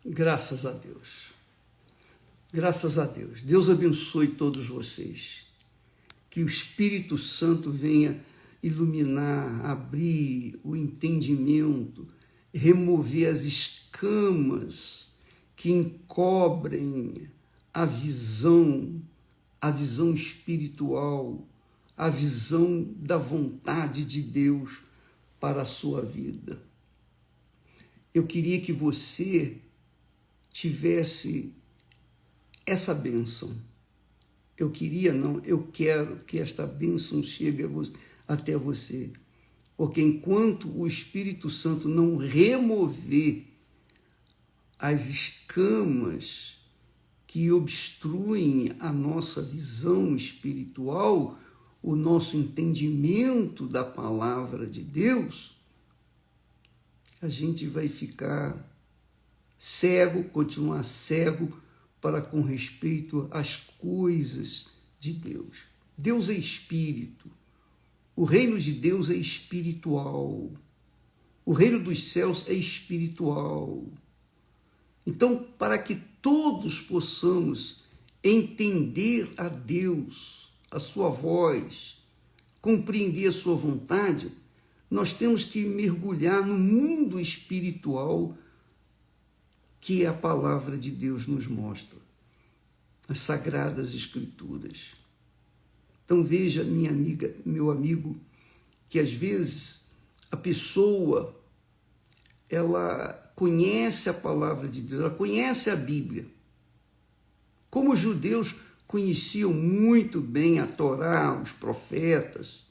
Graças a Deus. Graças a Deus. Deus abençoe todos vocês. Que o Espírito Santo venha iluminar, abrir o entendimento, remover as escamas que encobrem a visão espiritual, a visão da vontade de Deus para a sua vida. Eu queria que você tivesse essa bênção. Eu quero que esta bênção chegue até você. Porque enquanto o Espírito Santo não remover as escamas que obstruem a nossa visão espiritual, o nosso entendimento da palavra de Deus, a gente vai ficar cego, continuar cego com respeito às coisas de Deus. Deus é espírito. O reino de Deus é espiritual. O reino dos céus é espiritual. Então, para que todos possamos entender a Deus, a sua voz, compreender a sua vontade, nós temos que mergulhar no mundo espiritual que a palavra de Deus nos mostra, as Sagradas Escrituras. Então veja, minha amiga, meu amigo, que às vezes a pessoa, ela conhece a palavra de Deus, ela conhece a Bíblia. Como os judeus conheciam muito bem a Torá, os profetas,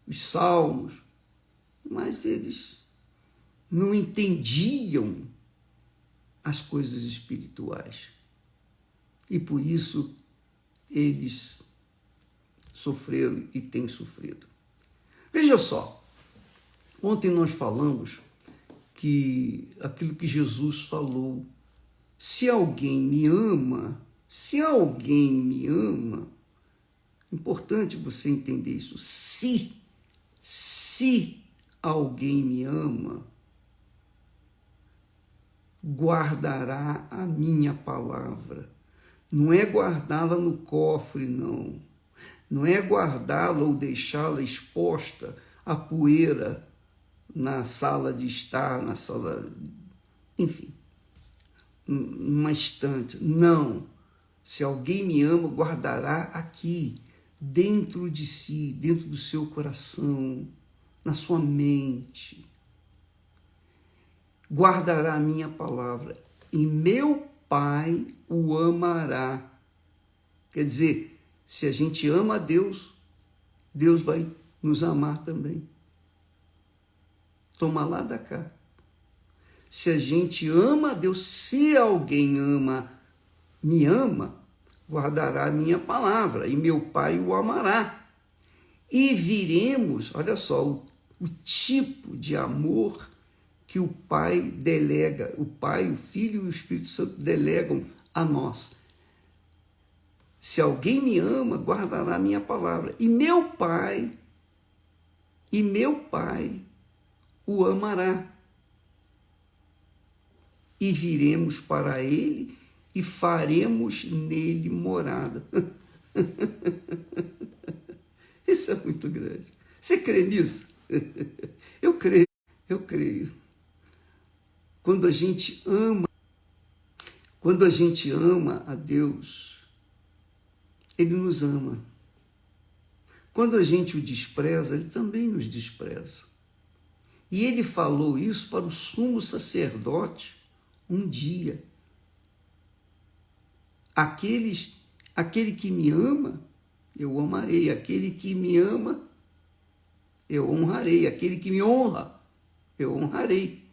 os salmos, mas eles não entendiam as coisas espirituais. E por isso eles sofreram e têm sofrido. Veja só, ontem nós falamos que aquilo que Jesus falou, se alguém me ama, importante você entender isso, se alguém me ama, guardará a minha palavra. Não é guardá-la no cofre, não. Não é guardá-la ou deixá-la exposta à poeira na sala de estar, enfim, numa estante. Não. Se alguém me ama, guardará aqui, dentro de si, dentro do seu coração, na sua mente. Guardará a minha palavra, e meu Pai o amará. Quer dizer, se a gente ama a Deus, Deus vai nos amar também. Toma lá da cá. Se a gente ama a Deus, se alguém me ama, guardará a minha palavra, e meu Pai o amará. E viremos, olha só, o tipo de amor que o Pai delega, o Pai, o Filho e o Espírito Santo delegam a nós. Se alguém me ama, guardará a minha palavra. E meu Pai o amará. E viremos para ele e faremos nele morada. Isso é muito grande. Você crê nisso? Eu creio. Quando a gente ama a Deus, Ele nos ama. Quando a gente o despreza, Ele também nos despreza. E Ele falou isso para o sumo sacerdote um dia. Aquele que me ama, eu amarei. Aquele que me ama, eu honrarei. Aquele que me honra, eu honrarei.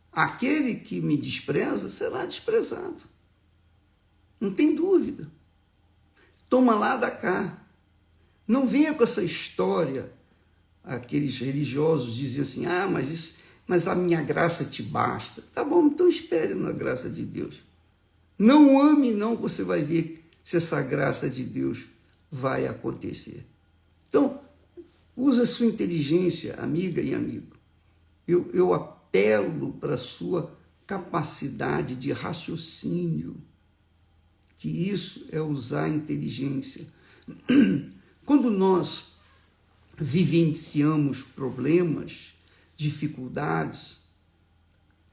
Aquele que me despreza será desprezado. Não tem dúvida. Toma lá da cá. Não venha com essa história. Aqueles religiosos diziam assim, mas a minha graça te basta. Tá bom, então espere na graça de Deus. Não ame não, você vai ver se essa graça de Deus vai acontecer. Então, usa a sua inteligência, amiga e amigo. Eu apelo para a sua capacidade de raciocínio, que isso é usar a inteligência. Quando nós vivenciamos problemas, dificuldades,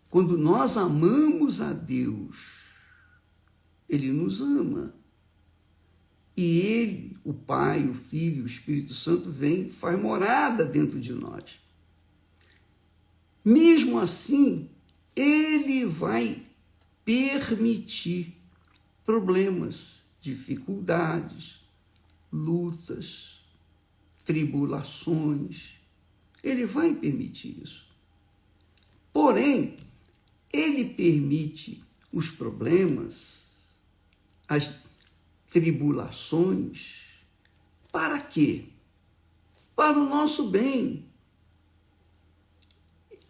quando nós amamos a Deus, Ele nos ama. E Ele, o Pai, o Filho, o Espírito Santo, vem e faz morada dentro de nós. Mesmo assim, Ele vai permitir problemas, dificuldades, lutas, tribulações. Ele vai permitir isso. Porém, Ele permite os problemas, as tribulações, para quê? Para o nosso bem.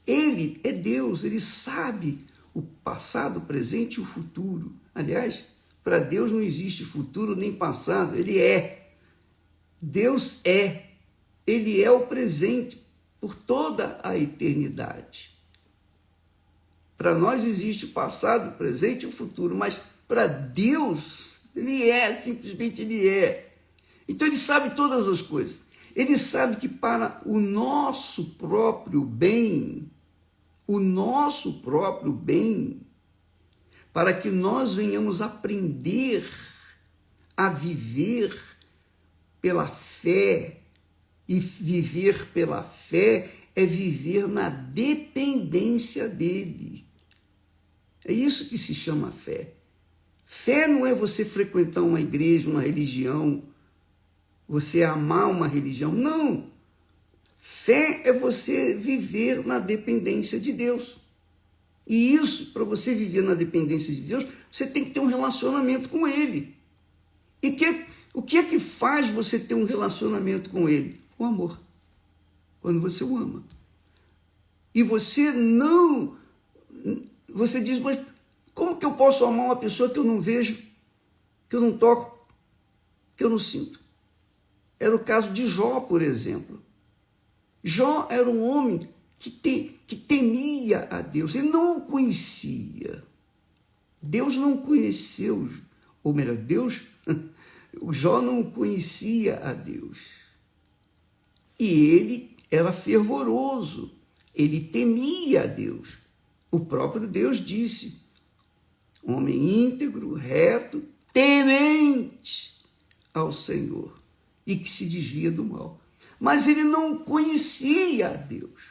Ele é Deus, Ele sabe o passado, o presente e o futuro. Aliás, para Deus não existe futuro nem passado, Ele é. Deus é. Ele é o presente por toda a eternidade. Para nós existe o passado, o presente e o futuro, mas para Deus, Ele é, simplesmente Ele é. Então Ele sabe todas as coisas. Ele sabe que para o nosso próprio bem, para que nós venhamos aprender a viver pela fé, e viver pela fé é viver na dependência dEle. É isso que se chama fé. Fé não é você frequentar uma igreja, uma religião, você amar uma religião. Não. Fé é você viver na dependência de Deus. E isso, para você viver na dependência de Deus, você tem que ter um relacionamento com Ele. E o que é que faz você ter um relacionamento com Ele? O amor. Quando você o ama. E você não... Você diz, mas como que eu posso amar uma pessoa que eu não vejo, que eu não toco, que eu não sinto? Era o caso de Jó, por exemplo. Jó era um homem que temia a Deus. Ele não o conhecia. Deus não conheceu, ou melhor, o Jó não conhecia a Deus. E ele era fervoroso. Ele temia a Deus. O próprio Deus disse, homem íntegro, reto, temente ao Senhor e que se desvia do mal. Mas ele não conhecia a Deus.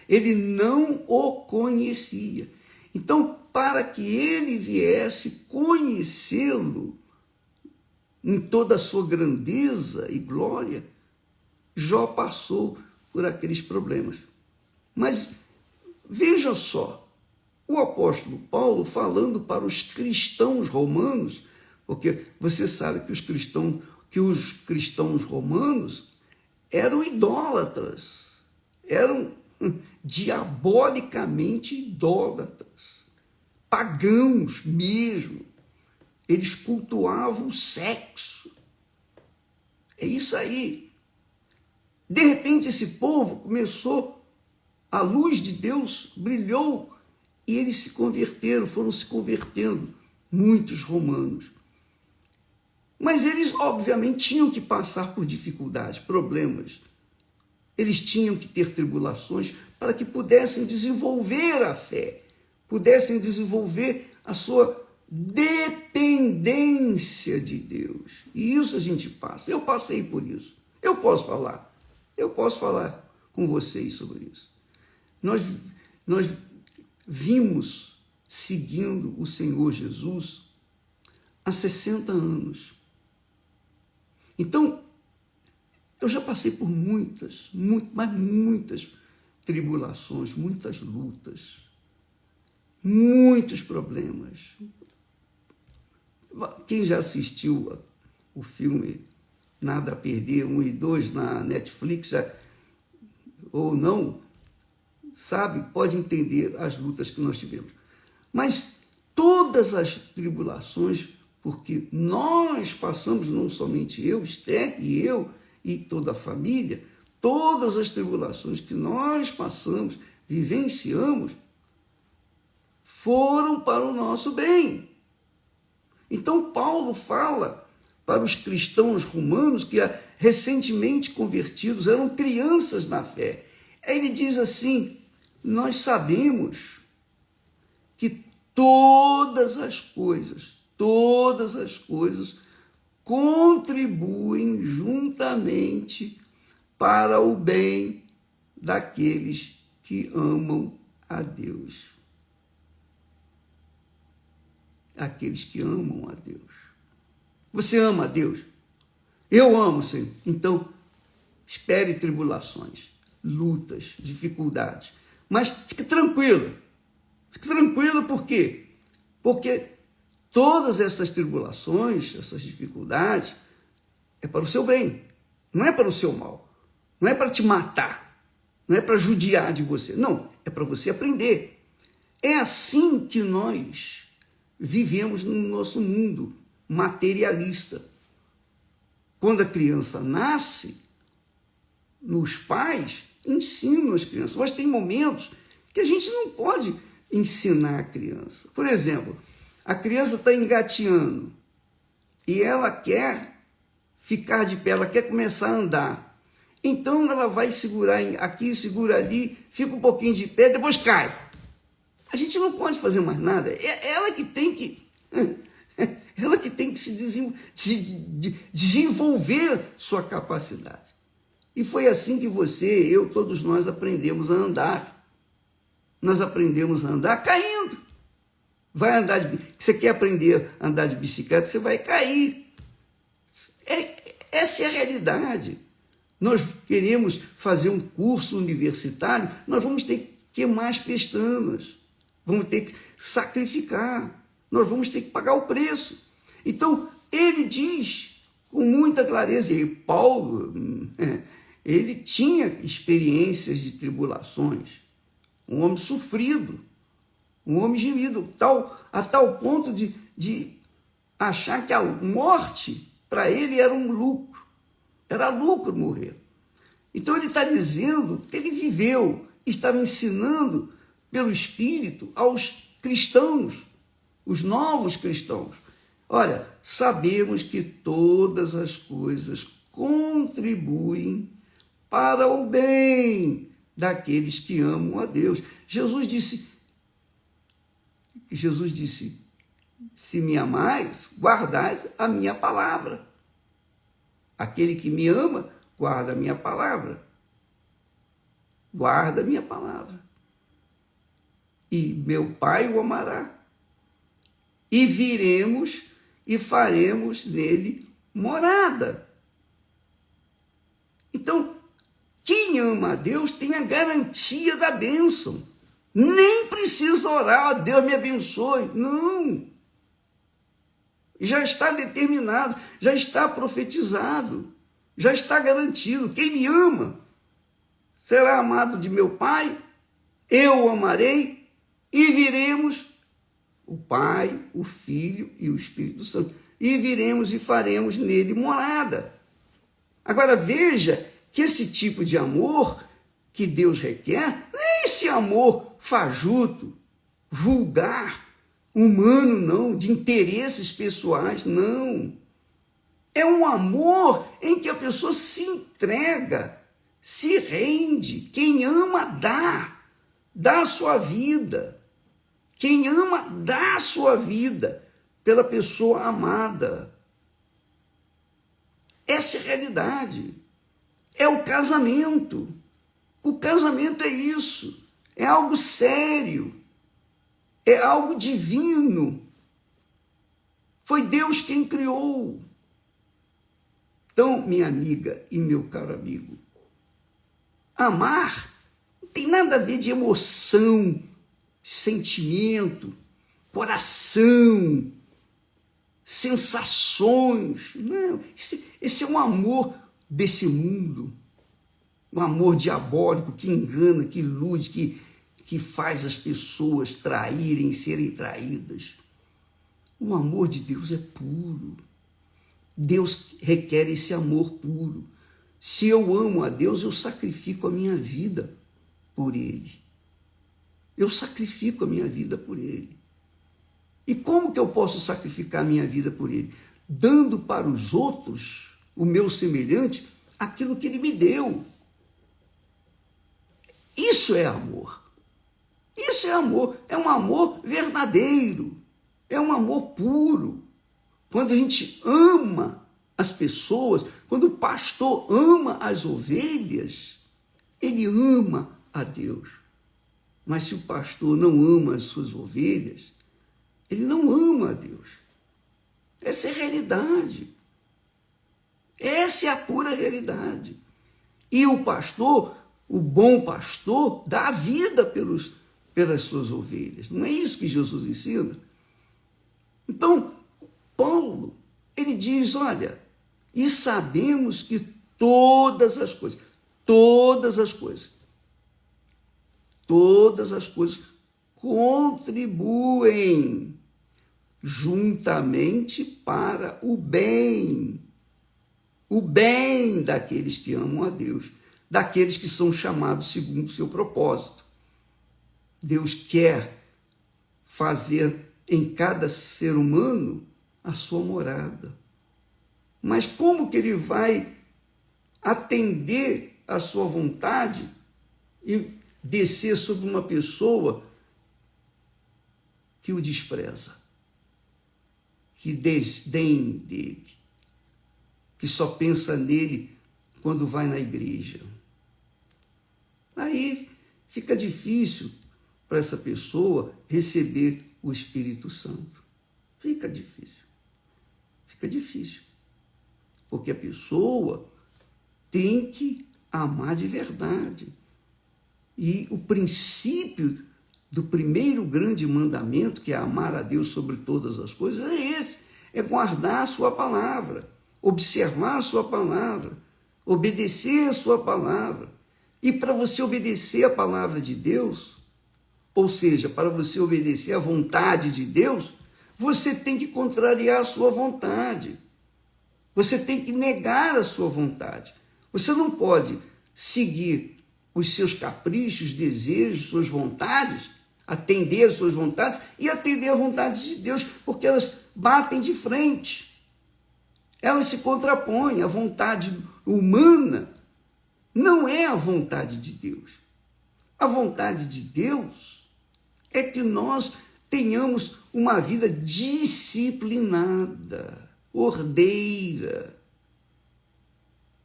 Ele não o conhecia. Então, para que ele viesse conhecê-lo em toda a sua grandeza e glória, Jó passou por aqueles problemas. Mas veja só, o apóstolo Paulo falando para os cristãos romanos, porque você sabe que os cristãos romanos eram idólatras, eram diabolicamente idólatras, pagãos mesmo. Eles cultuavam o sexo. É isso aí. De repente esse povo começou, a luz de Deus brilhou e eles se converteram, foram se convertendo, muitos romanos. Mas eles, obviamente, tinham que passar por dificuldades, problemas. Eles tinham que ter tribulações para que pudessem desenvolver a fé, pudessem desenvolver a sua dependência de Deus. E isso a gente passa. Eu passei por isso. Eu posso falar com vocês sobre isso. Nós vimos seguindo o Senhor Jesus há 60 anos. Então, eu já passei por muitas tribulações, muitas lutas, muitos problemas. Quem já assistiu o filme Nada a Perder, 1 e 2, na Netflix, ou não, sabe, pode entender as lutas que nós tivemos. Mas todas as tribulações, porque nós passamos, não somente eu, Esther e eu, e toda a família, todas as tribulações que nós passamos, vivenciamos, foram para o nosso bem. Então, Paulo fala para os cristãos romanos que recentemente convertidos eram crianças na fé. Aí ele diz assim: nós sabemos que todas as coisas contribuem juntamente para o bem daqueles que amam a Deus. Aqueles que amam a Deus. Você ama a Deus? Eu amo, Senhor. Então, espere tribulações, lutas, dificuldades. Mas fique tranquilo. Fique tranquilo, por quê? Porque todas essas tribulações, essas dificuldades, é para o seu bem, não é para o seu mal. Não é para te matar, não é para judiar de você. Não, é para você aprender. É assim que nós vivemos no nosso mundo materialista. Quando a criança nasce, os pais ensinam as crianças, mas tem momentos que a gente não pode ensinar a criança. Por exemplo, a criança está engateando e ela quer ficar de pé, ela quer começar a andar. Então ela vai segurar aqui, segura ali, fica um pouquinho de pé, depois cai. A gente não pode fazer mais nada. É ela que tem que se desenvolver sua capacidade. E foi assim que você, eu, todos nós aprendemos a andar. Nós aprendemos a andar caindo. Você quer aprender a andar de bicicleta, você vai cair. Essa é a realidade. Nós queremos fazer um curso universitário, nós vamos ter que queimar as pestanas, vamos ter que sacrificar, nós vamos ter que pagar o preço. Então, ele diz com muita clareza, e Paulo, ele tinha experiências de tribulações, um homem sofrido, um homem gemido, a tal ponto de achar que a morte para ele era um lucro. Era lucro morrer. Então ele está dizendo que ele viveu, estava ensinando pelo Espírito aos cristãos, os novos cristãos. Olha, sabemos que todas as coisas contribuem para o bem daqueles que amam a Deus. Jesus disse, se me amais, guardais a minha palavra. Aquele que me ama, guarda a minha palavra. Guarda a minha palavra. E meu Pai o amará. E viremos e faremos nele morada. Então, quem ama a Deus tem a garantia da bênção. Nem precisa orar, Deus me abençoe. Não. Já está determinado, já está profetizado, já está garantido. Quem me ama será amado de meu Pai, eu o amarei e viremos, o Pai, o Filho e o Espírito Santo, e viremos e faremos nele morada. Agora veja que esse tipo de amor que Deus requer, não é esse amor fajuto, vulgar, humano, não, de interesses pessoais, não. É um amor em que a pessoa se entrega, se rende. Quem ama, dá a sua vida. Quem ama, dá a sua vida pela pessoa amada. Essa é a realidade. É o casamento. O casamento é isso. É algo sério. É algo divino. Foi Deus quem criou. Então, minha amiga e meu caro amigo, amar não tem nada a ver de emoção, sentimento, coração, sensações. Não, esse é um amor desse mundo. Um amor diabólico que engana, que ilude, que faz as pessoas traírem, serem traídas. O amor de Deus é puro. Deus requer esse amor puro. Se eu amo a Deus, eu sacrifico a minha vida por Ele. eu sacrifico a minha vida por ele. E como que eu posso sacrificar a minha vida por ele? Dando para os outros, o meu semelhante, aquilo que ele me deu. Isso é amor. Isso é amor. É um amor verdadeiro. É um amor puro. Quando a gente ama as pessoas, quando o pastor ama as ovelhas, ele ama a Deus. Mas se o pastor não ama as suas ovelhas, ele não ama a Deus. Essa é a realidade. Essa é a pura realidade. E o pastor, o bom pastor, dá a vida pelas suas ovelhas. Não é isso que Jesus ensina? Então, Paulo, ele diz, olha, e sabemos que todas as coisas contribuem juntamente para o bem daqueles que amam a Deus, daqueles que são chamados segundo o seu propósito. Deus quer fazer em cada ser humano a sua morada. Mas como que ele vai atender a sua vontade e descer sobre uma pessoa que o despreza, que desdém dele, que só pensa nele quando vai na igreja? Aí fica difícil para essa pessoa receber o Espírito Santo. Fica difícil. Porque a pessoa tem que amar de verdade. E o princípio do primeiro grande mandamento, que é amar a Deus sobre todas as coisas, é esse: é guardar a sua palavra, observar a sua palavra, obedecer a sua palavra. E para você obedecer a palavra de Deus, ou seja, para você obedecer à vontade de Deus, você tem que contrariar a sua vontade. Você tem que negar a sua vontade. Você não pode seguir os seus caprichos, desejos, suas vontades, atender às suas vontades e atender à vontade de Deus, porque elas batem de frente. Elas se contrapõem. A vontade humana não é a vontade de Deus. A vontade de Deus é que nós tenhamos uma vida disciplinada, ordeira.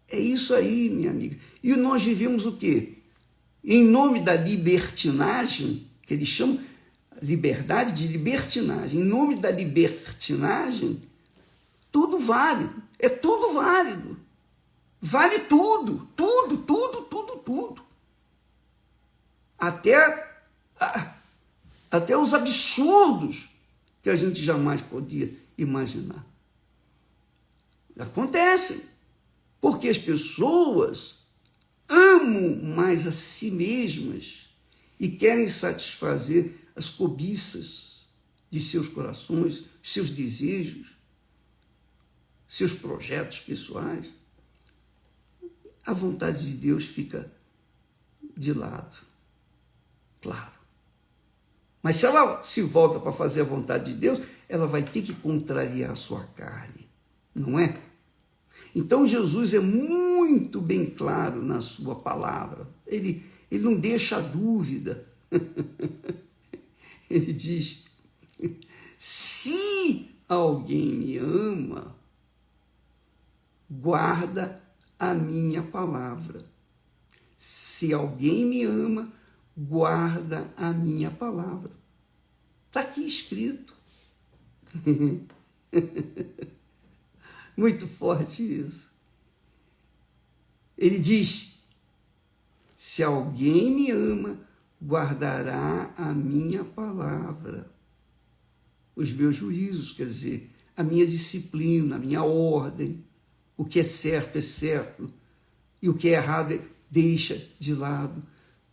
É isso aí, minha amiga. E nós vivemos o quê? Em nome da libertinagem, que eles chamam liberdade de libertinagem. Em nome da libertinagem, tudo válido. É tudo válido. Vale tudo. Tudo. Até os absurdos que a gente jamais podia imaginar. Acontecem. Porque as pessoas amam mais a si mesmas e querem satisfazer as cobiças de seus corações, seus desejos, seus projetos pessoais. A vontade de Deus fica de lado, claro. Mas se ela se volta para fazer a vontade de Deus, ela vai ter que contrariar a sua carne, não é? Então Jesus é muito bem claro na sua palavra. Ele não deixa dúvida. Ele diz: se alguém me ama, guarda a minha palavra. Se alguém me ama, guarda a minha palavra. Está aqui escrito. Muito forte isso. Ele diz: se alguém me ama, guardará a minha palavra. Os meus juízos, quer dizer, a minha disciplina, a minha ordem. O que é certo, e o que é errado, deixa de lado.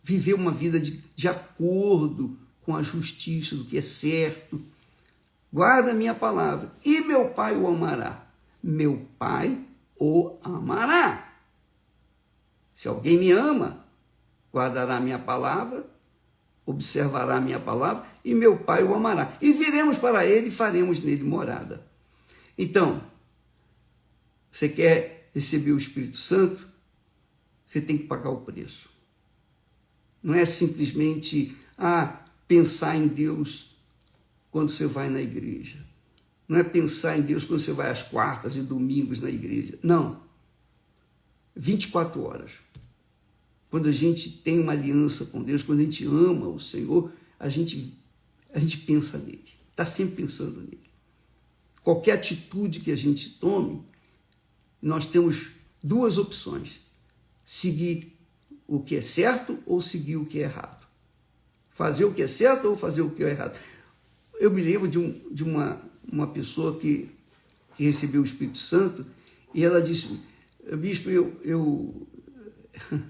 Viver uma vida de acordo com a justiça, do que é certo. Guarda a minha palavra, e meu Pai o amará. Meu Pai o amará. Se alguém me ama, guardará a minha palavra, observará a minha palavra e meu Pai o amará. E viremos para ele e faremos nele morada. Então, você quer receber o Espírito Santo? Você tem que pagar o preço. Não é simplesmente pensar em Deus quando você vai na igreja. Não é pensar em Deus quando você vai às quartas e domingos na igreja. Não. 24 horas. Quando a gente tem uma aliança com Deus, quando a gente ama o Senhor, a gente pensa nele. Está sempre pensando nele. Qualquer atitude que a gente tome, nós temos duas opções. Seguir o que é certo ou seguir o que é errado. Fazer o que é certo ou fazer o que é errado. Eu me lembro de uma pessoa que recebeu o Espírito Santo e ela disse, bispo,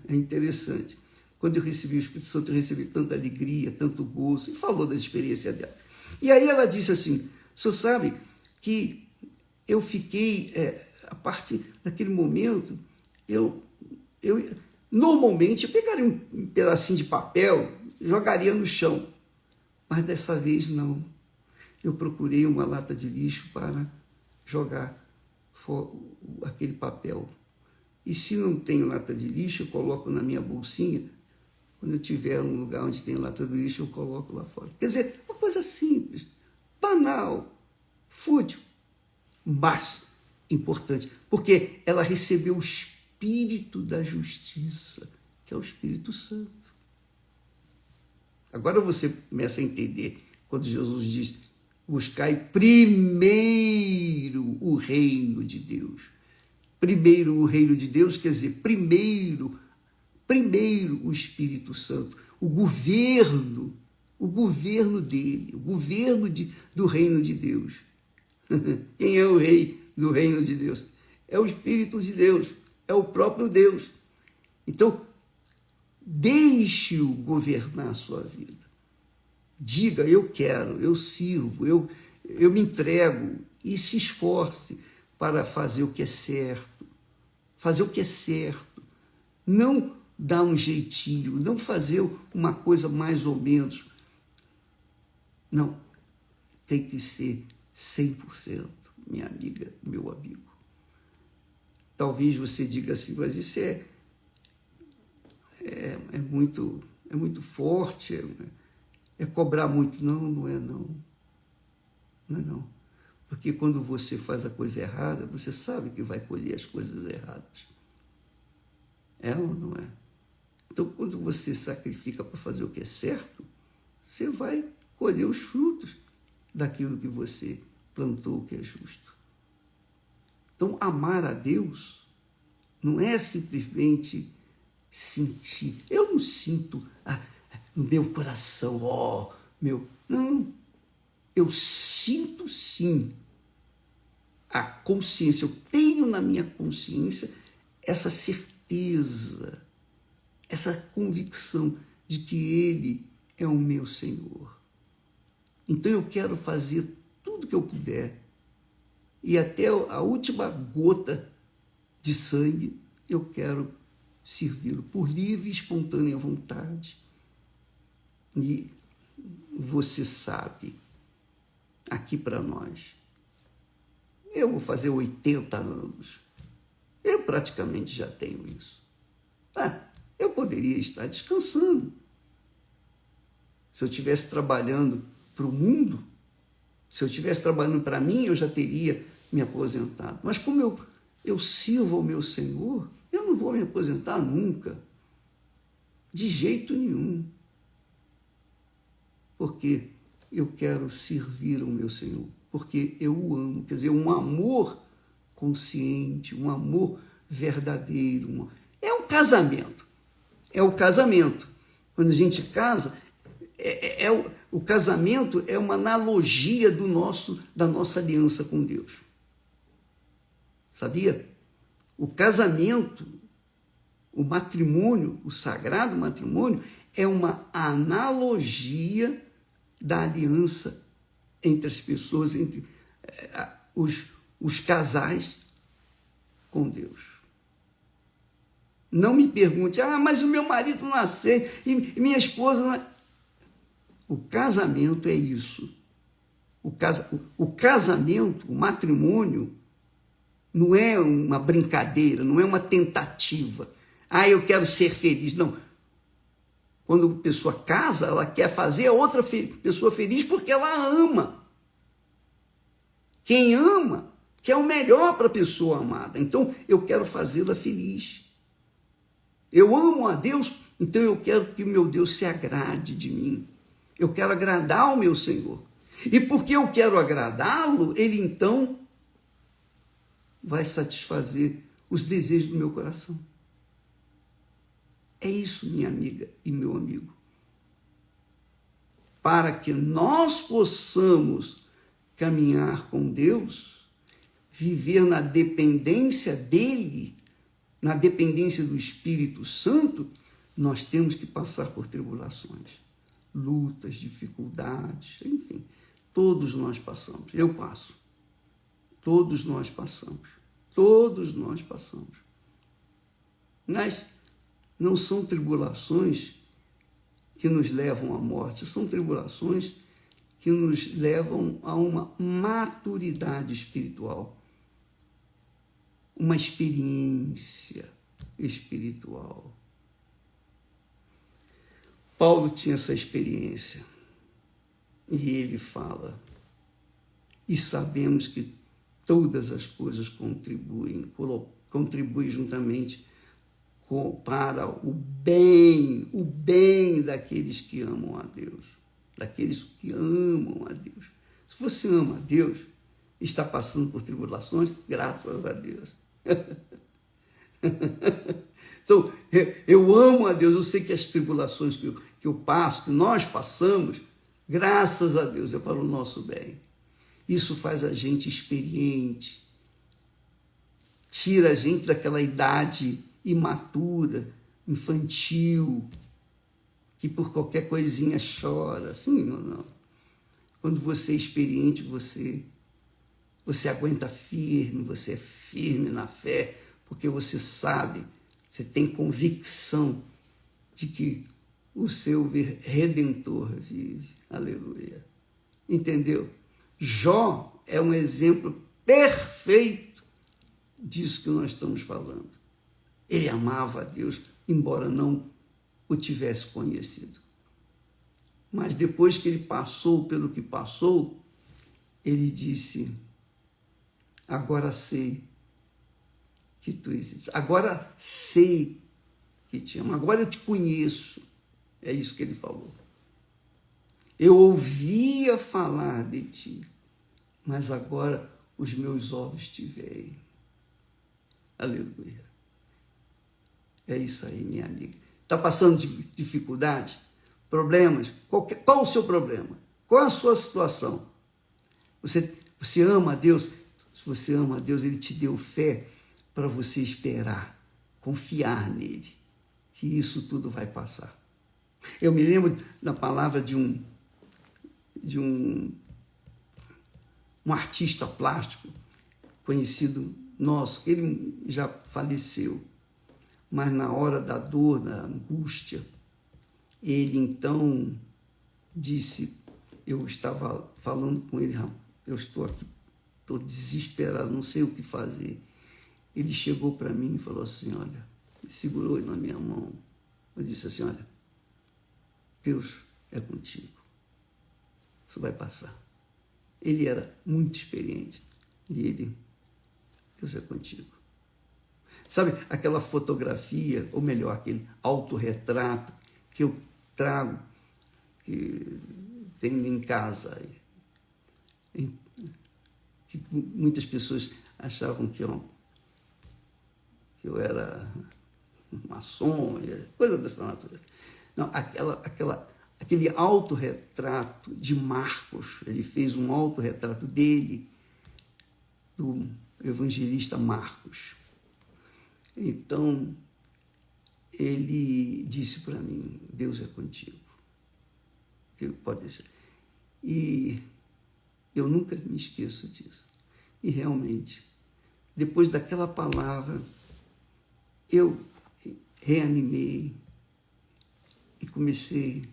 é interessante. Quando eu recebi o Espírito Santo, eu recebi tanta alegria, tanto gozo, e falou da experiência dela. E aí ela disse assim, o senhor sabe que eu fiquei, a partir daquele momento, eu normalmente pegaria um pedacinho de papel, jogaria no chão, mas dessa vez não. Eu procurei uma lata de lixo para jogar aquele papel. E se não tenho lata de lixo, eu coloco na minha bolsinha. Quando eu tiver um lugar onde tem lata de lixo, eu coloco lá fora. Quer dizer, uma coisa simples, banal, fútil, mas importante, porque ela recebeu o Espírito da Justiça, que é o Espírito Santo. Agora você começa a entender quando Jesus diz, buscai primeiro o reino de Deus. Primeiro o reino de Deus, quer dizer, primeiro o Espírito Santo, o governo dele, o governo do reino de Deus. Quem é o rei do reino de Deus? É o Espírito de Deus, é o próprio Deus. Então, deixe-o governar a sua vida. Diga, eu quero, eu sirvo, eu me entrego e se esforce para fazer o que é certo. Fazer o que é certo. Não dar um jeitinho, não fazer uma coisa mais ou menos. Não, tem que ser 100%, minha amiga, meu amigo. Talvez você diga assim, mas isso é muito forte, é cobrar muito. Não, não é não. Não é não. Porque quando você faz a coisa errada, você sabe que vai colher as coisas erradas. É ou não é? Então, quando você sacrifica para fazer o que é certo, você vai colher os frutos daquilo que você plantou, que é justo. Então, amar a Deus não é simplesmente sentir. Eu não sinto no meu coração, Não. Eu sinto sim a consciência. Eu tenho na minha consciência essa certeza, essa convicção de que Ele é o meu Senhor. Então eu quero fazer tudo que eu puder e até a última gota de sangue eu quero servi-lo por livre e espontânea vontade. E você sabe, aqui para nós, eu vou fazer 80 anos. Eu praticamente já tenho isso. Eu poderia estar descansando. Se eu estivesse trabalhando para o mundo, se eu estivesse trabalhando para mim, eu já teria me aposentado. Mas como eu sirvo ao meu Senhor, eu não vou me aposentar nunca. De jeito nenhum. Porque eu quero servir ao meu Senhor. Porque eu o amo. Quer dizer, um amor consciente, um amor verdadeiro. É um casamento. É o casamento. Quando a gente casa, o casamento é uma analogia da nossa aliança com Deus. Sabia? O casamento, o matrimônio, o sagrado matrimônio, é uma analogia da aliança entre as pessoas, entre os casais com Deus. Não me pergunte, mas o meu marido não aceita, e minha esposa não... O casamento é isso. O casamento, o matrimônio, não é uma brincadeira, não é uma tentativa. Ah, eu quero ser feliz. Não. Quando a pessoa casa, ela quer fazer a outra pessoa feliz porque ela ama. Quem ama quer o melhor para a pessoa amada. Então, eu quero fazê-la feliz. Eu amo a Deus, então eu quero que o meu Deus se agrade de mim. Eu quero agradar o meu Senhor. E porque eu quero agradá-lo, ele então vai satisfazer os desejos do meu coração. É isso, minha amiga e meu amigo. Para que nós possamos caminhar com Deus, viver na dependência dele, na dependência do Espírito Santo, nós temos que passar por tribulações, lutas, dificuldades, enfim, todos nós passamos. Eu passo. Todos nós passamos. Todos nós passamos. Mas não são tribulações que nos levam à morte, são tribulações que nos levam a uma maturidade espiritual, uma experiência espiritual. Paulo tinha essa experiência e ele fala, e sabemos que todas as coisas contribuem juntamente para o bem daqueles que amam a Deus, daqueles que amam a Deus. Se você ama a Deus, está passando por tribulações, graças a Deus. Então, eu amo a Deus, eu sei que as tribulações que eu passo, que nós passamos, graças a Deus, é para o nosso bem. Isso faz a gente experiente, tira a gente daquela idade imatura, infantil, que por qualquer coisinha chora. Sim ou não? Quando você é experiente, você aguenta firme, você é firme na fé, porque você sabe, você tem convicção de que o seu Redentor vive. Aleluia. Entendeu? Jó é um exemplo perfeito disso que nós estamos falando. Ele amava a Deus, embora não o tivesse conhecido. Mas depois que ele passou pelo que passou, ele disse, agora sei que tu existes, agora sei que te amo, agora eu te conheço. É isso que ele falou. Eu ouvia falar de ti, mas agora os meus olhos te veem. Aleluia. É isso aí, minha amiga. Está passando dificuldade? Problemas? Qual o seu problema? Qual a sua situação? Você ama a Deus? Se você ama a Deus, Ele te deu fé para você esperar, confiar nele, que isso tudo vai passar. Eu me lembro da palavra de um artista plástico conhecido nosso, que ele já faleceu, mas na hora da dor, da angústia, ele então disse, eu estava falando com ele, eu estou aqui, estou desesperado, não sei o que fazer. Ele chegou para mim e falou assim, olha, segurou na minha mão, eu disse assim, olha, Deus é contigo, isso vai passar. Ele era muito experiente e Deus é contigo. Sabe aquela fotografia, ou melhor, aquele autorretrato que eu trago, que tenho em casa, que muitas pessoas achavam que eu era maçom, coisa dessa natureza. Não, aquele autorretrato de Marcos, ele fez um autorretrato dele, do evangelista Marcos. Então, ele disse para mim, Deus é contigo. Deus pode deixar. E eu nunca me esqueço disso. E realmente, depois daquela palavra, eu reanimei e comecei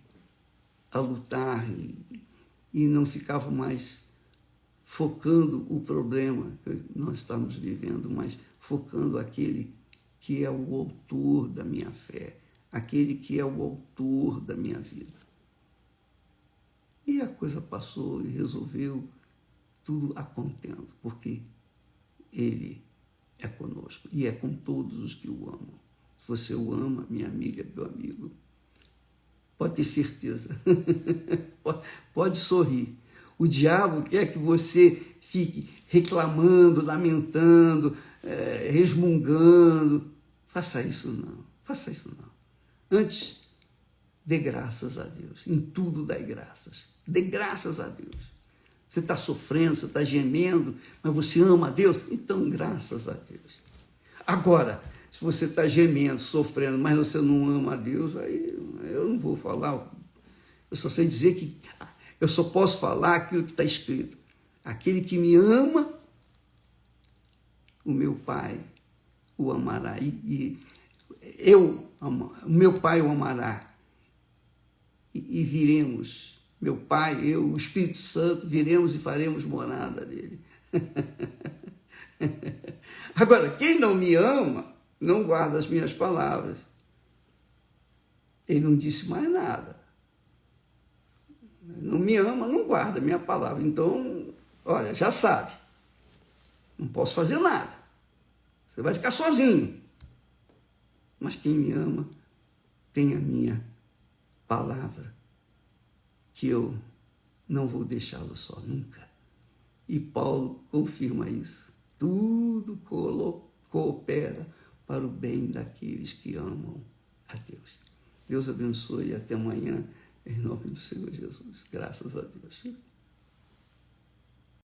a lutar e não ficava mais focando o problema que nós estamos vivendo, mas focando aquele que é o autor da minha fé, aquele que é o autor da minha vida. E a coisa passou e resolveu tudo a contento, porque Ele é conosco e é com todos os que o amam. Se você o ama, minha amiga, meu amigo, pode ter certeza, pode sorrir. O diabo quer que você fique reclamando, lamentando, resmungando. Faça isso não, faça isso não. Antes, dê graças a Deus, em tudo dai graças. Dê graças a Deus. Você está sofrendo, você está gemendo, mas você ama a Deus? Então, graças a Deus. Agora, se você está gemendo, sofrendo, mas você não ama a Deus, aí eu não vou falar. Eu só sei dizer que eu só posso falar aquilo que está escrito. Aquele que me ama, o meu Pai o amará. O meu Pai o amará. E viremos, meu Pai, eu, o Espírito Santo, viremos e faremos morada nele. Agora, quem não me ama, não guarda as minhas palavras. Ele não disse mais nada. Não me ama, não guarda a minha palavra. Então, olha, já sabe. Não posso fazer nada. Você vai ficar sozinho. Mas quem me ama tem a minha palavra, que eu não vou deixá-lo só nunca. E Paulo confirma isso. Tudo coopera para o bem daqueles que amam a Deus. Deus abençoe e até amanhã, em nome do Senhor Jesus. Graças a Deus.